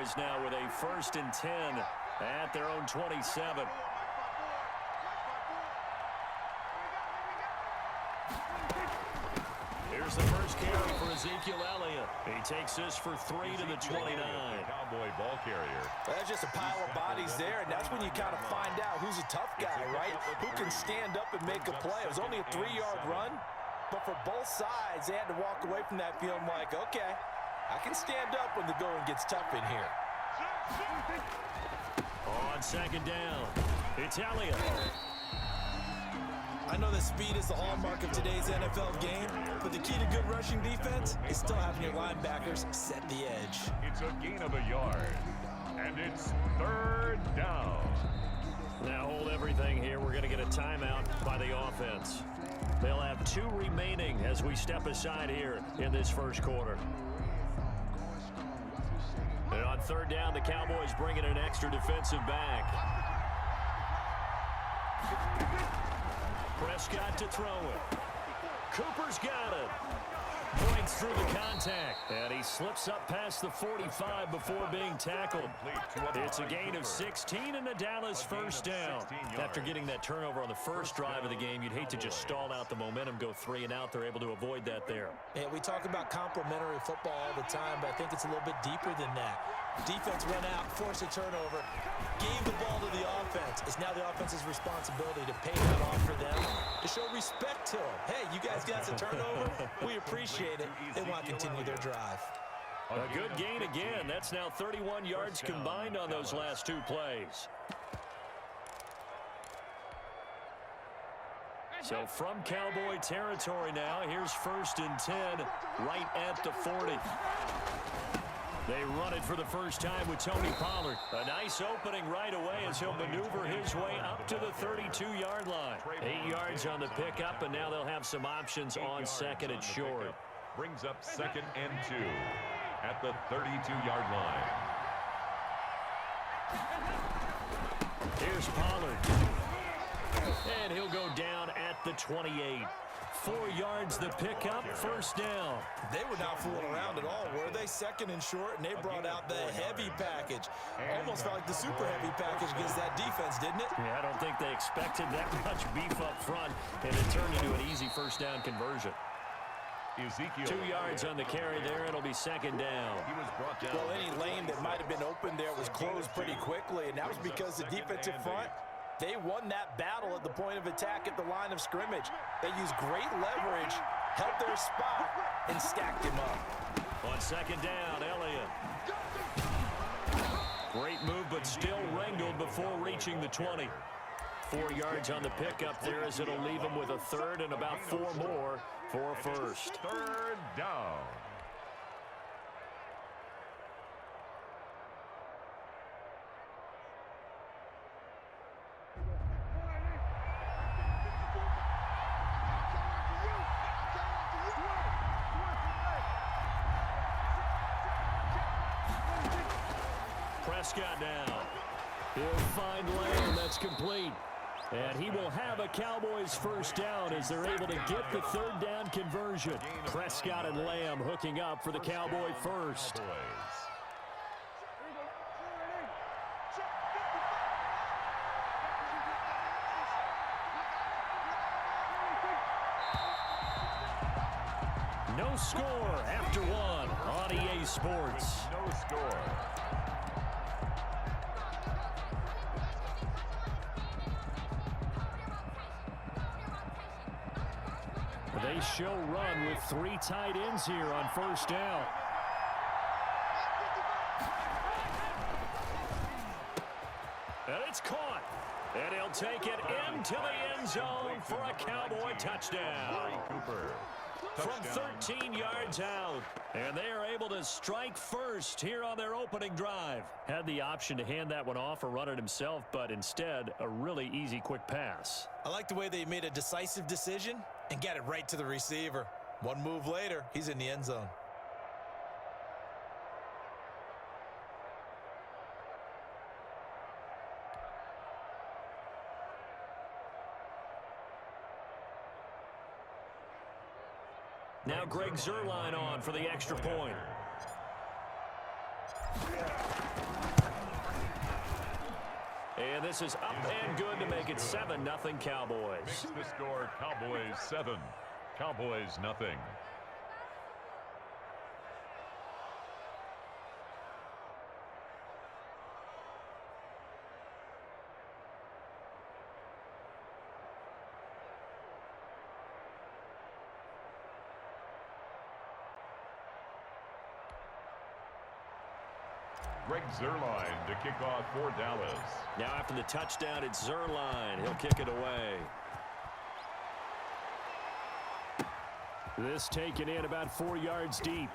Cowboys now with a 1st and 10 at their own 27. Here's the first carry for Ezekiel Elliott. He takes this for 3 to the 29. Cowboy ball carrier. There's just a pile of bodies there, and that's when you kind of find out who's a tough guy, right? Who can stand up and make a play. It was only a 3-yard run, but for both sides, they had to walk away from that feeling like, okay, I can stand up when the going gets tough in here. On 2nd down, it's Elliott. I know that speed is the hallmark of today's NFL game, but the key to good rushing defense is still having your linebackers set the edge. It's a gain of a yard, and it's 3rd down. Now hold everything here. We're going to get a timeout by the offense. They'll have 2 remaining as we step aside here in this first quarter. And on 3rd down, the Cowboys bring in an extra defensive back. Prescott to throw it. Cooper's got it. Breaks through the contact. And he slips up past the 45 before being tackled. It's a gain of 16 and a Dallas 1st down. After getting that turnover on the first drive of the game, you'd hate to just stall out the momentum, go 3 and out. They're able to avoid that there. Yeah, we talk about complementary football all the time, but I think it's a little bit deeper than that. Defense went out, forced a turnover, gave the ball to the offense. It's now the offense's responsibility to pay that off for them, to show respect to them. Hey, you guys got a turnover. We appreciate it. They want to continue their drive. A good gain again. That's now 31 yards combined on those last 2 plays. So from Cowboy territory now, here's 1st and 10 right at the 40. They run it for the first time with Tony Pollard. A nice opening right away as he'll maneuver his way up to the 32-yard line. 8 yards on the pickup, and now they'll have some options on 2nd and short. Brings up 2nd and 2 at the 32-yard line. Here's Pollard. And he'll go down at the 28. 4 yards the pickup, 1st down. They were not fooling around at all, were they? 2nd and short, and they brought out the heavy package. Almost felt like the super heavy package against that defense, didn't it? Yeah, I don't think they expected that much beef up front, and it turned into an easy 1st down conversion. Ezekiel 2 yards on the carry there. It'll be 2nd down. He was brought down. Well, any lane that might have been open there was closed pretty quickly, and that was because the defensive front, they won that battle at the point of attack at the line of scrimmage. They used great leverage, held their spot, and stacked him up. On 2nd down, Elliott. Great move, but still wrangled before reaching the 20. 4 yards on the pickup there as it'll leave him with a 3rd and about 4 more for a 1st. 3rd down. Prescott down. He'll find Lamb. That's complete. And he will have a Cowboys 1st down as they're able to get the 3rd down conversion. Prescott and Lamb hooking up for the Cowboy 1st. No score after 1 on EA Sports. No score. They show run with 3 tight ends here on 1st down. And it's caught. And he'll take it into the end zone for a Cowboy touchdown. Cooper. From 13 yards out. And they are able to strike first here on their opening drive. Had the option to hand that one off or run it himself, but instead a really easy quick pass. I like the way they made a decisive decision and got it right to the receiver. One move later, he's in the end zone. Now Greg Zuerlein on for the extra point. And this is up and good to make it 7-0 Cowboys. Makes the score Cowboys 7, Cowboys nothing. Greg Zuerlein to kick off for Dallas. Now after the touchdown, it's Zuerlein. He'll kick it away. This taken in about 4 yards deep.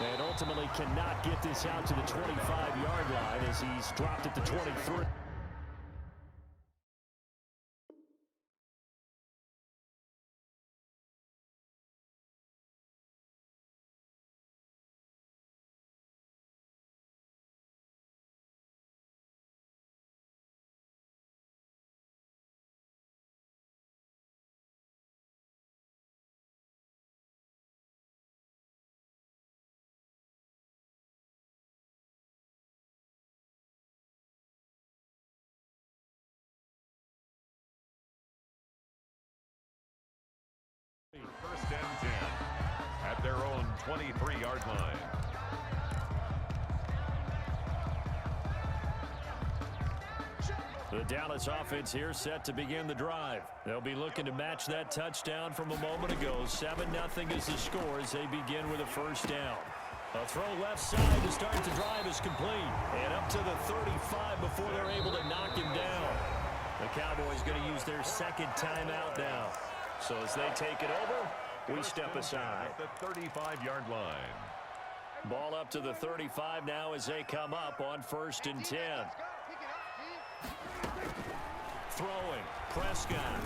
And ultimately cannot get this out to the 25-yard line as he's dropped at the 23. First and 10 at their own 23-yard line. The Dallas offense here set to begin the drive. They'll be looking to match that touchdown from a moment ago. 7-0 is the score as they begin with a first down. A throw left side to start the drive is complete. And up to the 35 before they're able to knock him down. The Cowboys going to use their second timeout now. So as they take it over, we step aside. At the 35-yard line. Ball up to the 35 now as they come up on 1st and 10. Throwing, Prescott.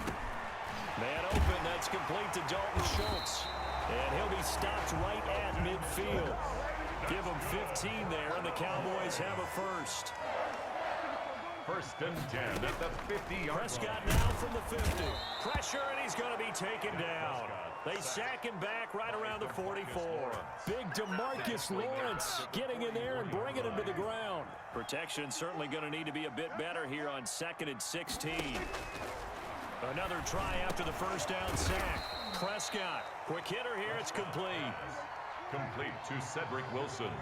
Man open, that's complete to Dalton Schultz. And he'll be stopped right at midfield. Give him 15 there, and the Cowboys have a first. 1st and 10 at the 50-yard line. Prescott now from the 50. Pressure, and he's going to be taken down. They sack him back right around the 44. Big DeMarcus Lawrence getting in there and bringing him to the ground. Protection certainly going to need to be a bit better here on 2nd and 16. Another try after the first down sack. Prescott, quick hitter here, it's complete. Complete to Cedric Wilson.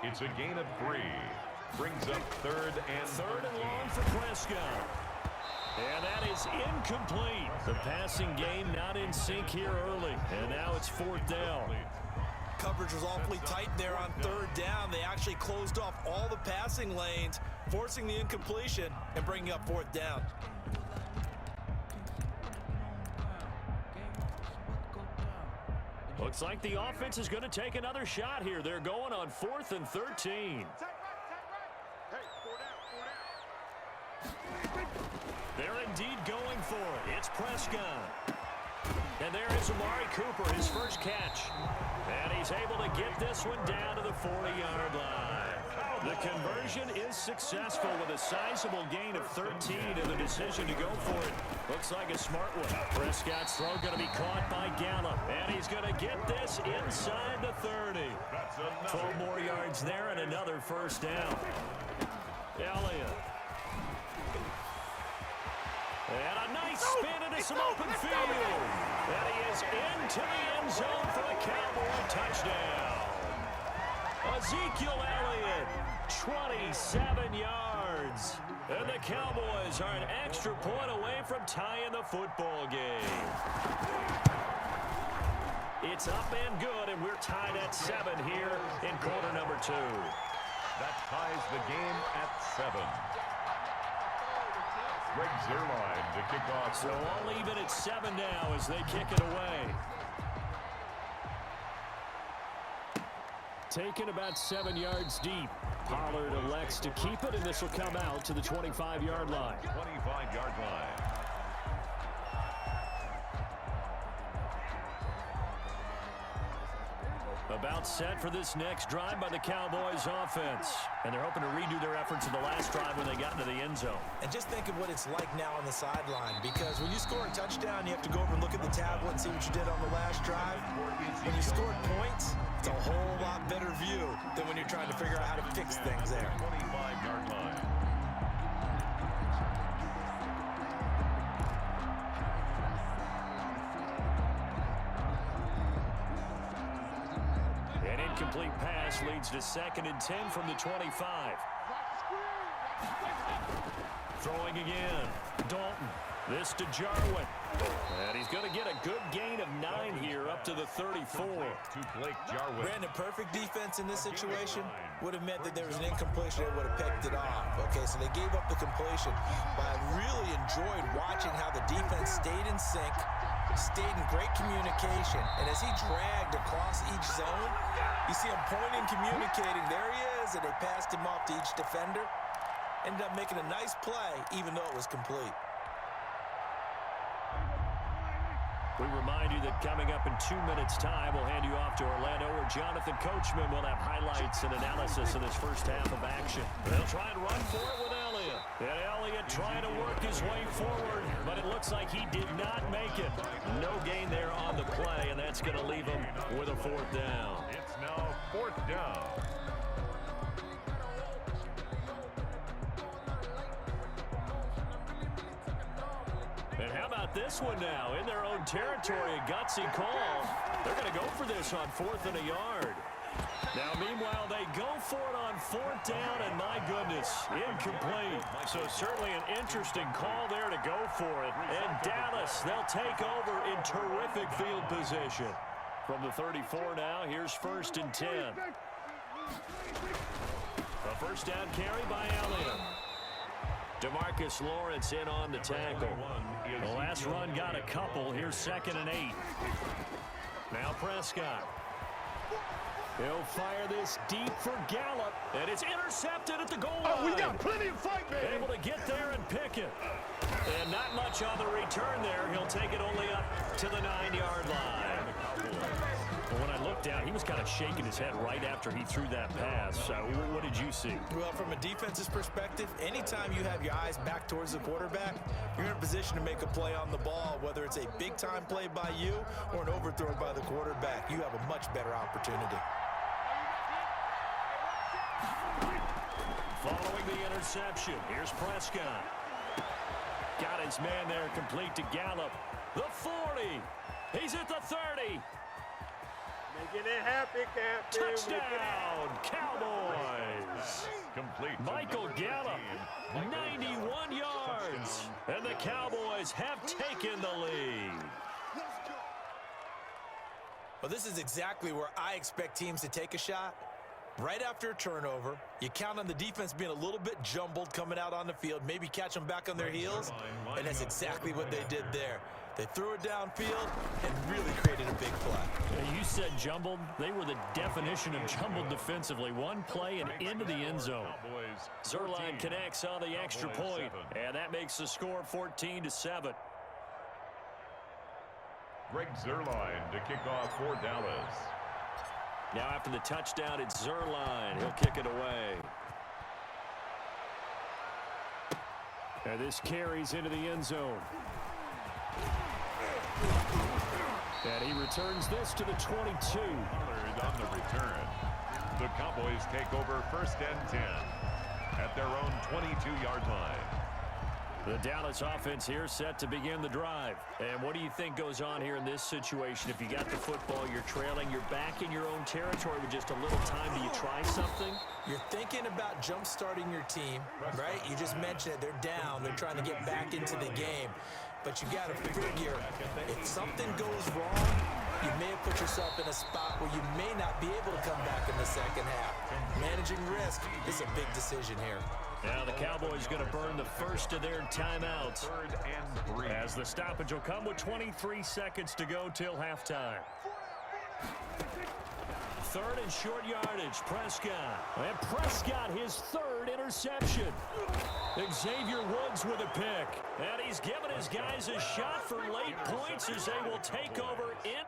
It's a gain of 3. Brings up 3rd and 3rd and long for Prescott. And that is incomplete. The passing game not in sync here early. And now it's 4th down. Coverage was awfully tight there on 3rd down. They actually closed off all the passing lanes, forcing the incompletion and bringing up 4th down. Looks like the offense is going to take another shot here. They're going on 4th and 13. They're indeed going for it. It's Prescott. And there is Amari Cooper, his first catch. And he's able to get this one down to the 40-yard line. The conversion is successful with a sizable gain of 13 and the decision to go for it. Looks like a smart one. Prescott's throw going to be caught by Gallup. And he's going to get this inside the 30. 12 more yards there and another first down. Elliott. And a nice spin into some open field. And he is into the end zone for the Cowboy touchdown. Ezekiel Elliott, 27 yards. And the Cowboys are an extra point away from tying the football game. It's up and good, and we're tied at 7 here in quarter number 2. That ties the game at 7. Greg Zuerlein to kick off. So all even at 7 now as they kick it away. Taken about 7 yards deep. Pollard elects to keep it, and this will come out to the 25-yard line. 25-yard line. About set for this next drive by the Cowboys offense. And they're hoping to redo their efforts in the last drive when they got into the end zone. And just think of what it's like now on the sideline, because when you score a touchdown, you have to go over and look at the tablet and see what you did on the last drive. When you scored points, it's a whole lot better view than when you're trying to figure out how to fix things there. 25 incomplete pass leads to 2nd and 10 from the 25. Throwing again. Dalton. This to Jarwin. And he's going to get a good gain of 9 here up to the 34. To Blake Jarwin. Brandon, perfect defense in this situation would have meant that there was an incompletion that would have picked it off. Okay, so they gave up the completion. But I really enjoyed watching how the defense stayed in sync, stayed in great communication. And as he dragged across each zone, you see him pointing, communicating. There he is, and they passed him off to each defender. Ended up making a nice play, even though it was complete. We remind you that coming up in 2 minutes' time, we'll hand you off to Orlando, where Jonathan Coachman will have highlights and analysis of this first half of action. They'll try and run for it with Elliott. And Elliott trying to work his way forward, but it looks like he did not make it. No gain there on the play, and that's going to leave him with a 4th down. It's now 4th down. And how about this one now? In their own territory, a gutsy call. They're going to go for this on 4th and a yard. Now, meanwhile, they go for it on 4th down, and my goodness, incomplete. So certainly an interesting call there to go for it. And Dallas, they'll take over in terrific field position. From the 34 now, here's 1st and 10. A first down carry by Elliott. DeMarcus Lawrence in on the tackle. The last run got a couple. Here's 2nd and 8. Now Prescott. He'll fire this deep for Gallup. And it's intercepted at the goal line. Oh, we got plenty of fight, baby. Able to get there and pick it. And not much on the return there. He'll take it only up to the 9-yard line. Well, when I looked down, he was kind of shaking his head right after he threw that pass. What did you see? Well, from a defense's perspective, anytime you have your eyes back towards the quarterback, you're in a position to make a play on the ball, whether it's a big-time play by you or an overthrow by the quarterback. You have a much better opportunity. Following the interception, here's Prescott. Got his man there, complete to Gallup. The 40. He's at the 30. Making it happy, Captain. Touchdown, Cowboys. Complete. Michael Gallup, 91 yards. And the Cowboys have taken the lead. Well, this is exactly where I expect teams to take a shot. Right after a turnover, you count on the defense being a little bit jumbled coming out on the field, maybe catch them back on their heels, and that's exactly what they did there. They threw it downfield and really created a big play. You said jumbled. They were the definition of jumbled defensively. One play and into the end zone. Zuerlein connects on the extra point, and that makes the score 14-7. Greg Zuerlein to kick off for Dallas. Now after the touchdown, it's Zuerlein. He'll kick it away. And this carries into the end zone. And he returns this to the 22. On the return. The Cowboys take over 1st and 10 at their own 22-yard line. The Dallas offense here set to begin the drive. And what do you think goes on here in this situation? If you got the football, you're trailing, you're back in your own territory with just a little time. Do you try something? You're thinking about jump-starting your team, right? You just mentioned it. They're down. They're trying to get back into the game. But you got to figure, if something goes wrong, you may have put yourself in a spot where you may not be able to come back in the second half. Managing risk is a big decision here. Now the Cowboys going to burn the first of their timeouts. 3rd and 3. As the stoppage will come with 23 seconds to go till halftime. 3rd and short yardage, Prescott. And Prescott, his 3rd interception. Xavier Woods with a pick. And he's given his guys a shot for late points as they will take over in